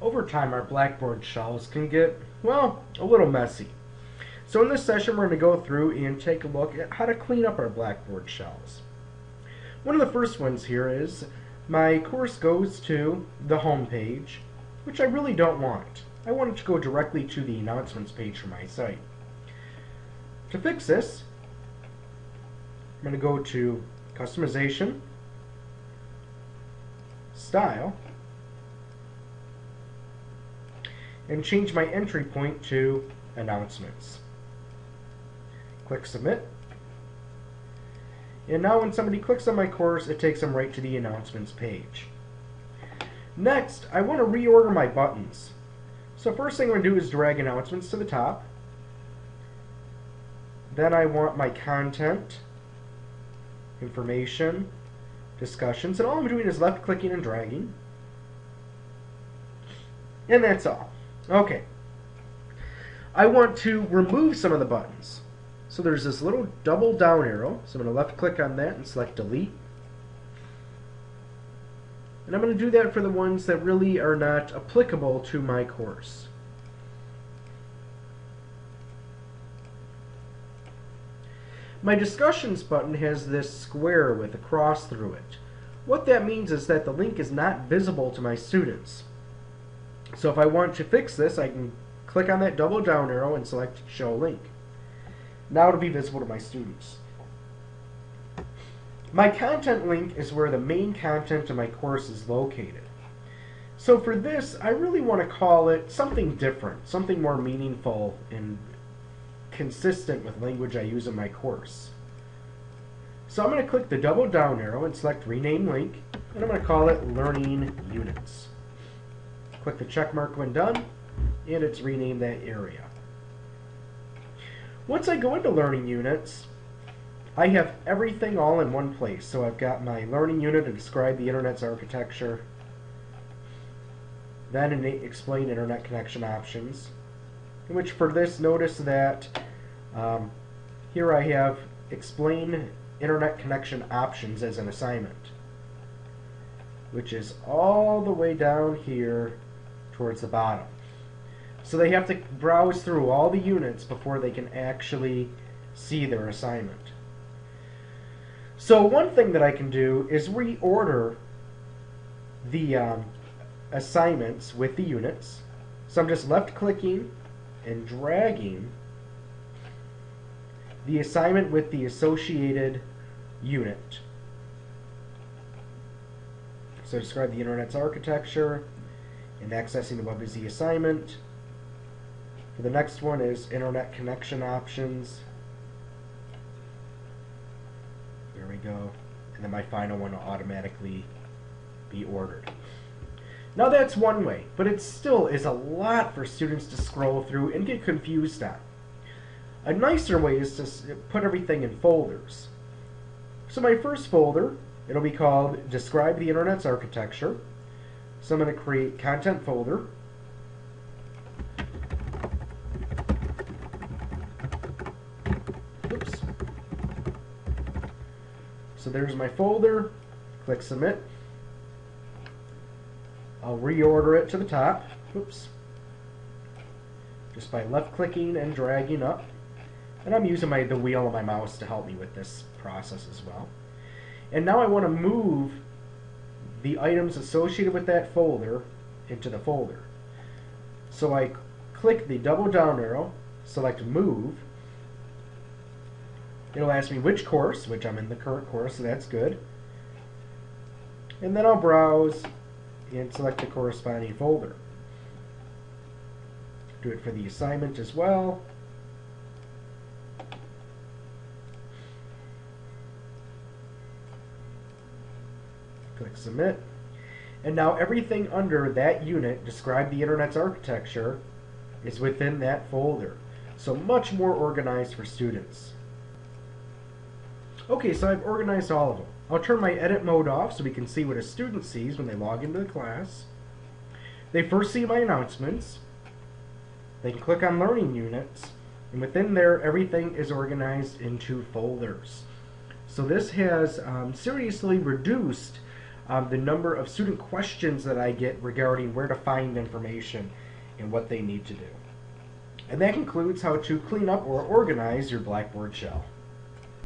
Over time, our Blackboard shells can get, well, a little messy. So in this session, we're going to go through and take a look at how to clean up our Blackboard shells. One of the first ones here is my course goes to the home page, which I really don't want. I want it to go directly to the announcements page for my site. To fix this, I'm going to go to Customization, Style, and change my entry point to Announcements. Click Submit. And now when somebody clicks on my course, it takes them right to the Announcements page. Next, I want to reorder my buttons. So first thing I'm going to do is drag Announcements to the top. Then I want my content, information, discussions, and all I'm doing is left clicking and dragging. And that's all. Okay. I want to remove some of the buttons. So there's this little double down arrow. So I'm going to left click on that and select delete. And I'm going to do that for the ones that really are not applicable to my course. My discussions button has this square with a cross through it. What that means is that the link is not visible to my students. So if I want to fix this, I can click on that double down arrow and select Show Link. Now it'll be visible to my students. My content link is where the main content of my course is located. So for this, I really want to call it something different, something more meaningful and consistent with language I use in my course. So I'm going to click the double down arrow and select Rename Link, and I'm going to call it Learning Units. Click the check mark when done, and it's renamed that area. Once I go into Learning Units, I have everything all in one place. So I've got my learning unit to describe the Internet's architecture, then explain Internet connection options, which for this, notice that here I have explain Internet connection options as an assignment, which is all the way down here towards the bottom. So they have to browse through all the units before they can actually see their assignment. So one thing that I can do is reorder the assignments with the units. So I'm just left clicking and dragging the assignment with the associated unit. So describe the Internet's architecture, and accessing the web is the assignment. For the next one is Internet connection options. There we go. And then my final one will automatically be ordered. Now that's one way, but it still is a lot for students to scroll through and get confused on. A nicer way is to put everything in folders. So my first folder, it'll be called Describe the Internet's Architecture. So I'm going to create Content folder. Oops. So there's my folder. Click Submit. I'll reorder it to the top. Oops. Just by left clicking and dragging up. And I'm using the wheel of my mouse to help me with this process as well. And now I want to move the items associated with that folder into the folder. So I click the double down arrow, select Move. It'll ask me which course, which I'm in the current course, so that's good. And then I'll browse and select the corresponding folder. Do it for the assignment as well. Click Submit. And now everything under that unit, Describe the Internet's Architecture, is within that folder. So much more organized for students. Okay, so I've organized all of them. I'll turn my edit mode off so we can see what a student sees when they log into the class. They first see my announcements. They can click on Learning Units. And within there, everything is organized into folders. So this has seriously reduced the number of student questions that I get regarding where to find information and what they need to do. And that concludes how to clean up or organize your Blackboard shell.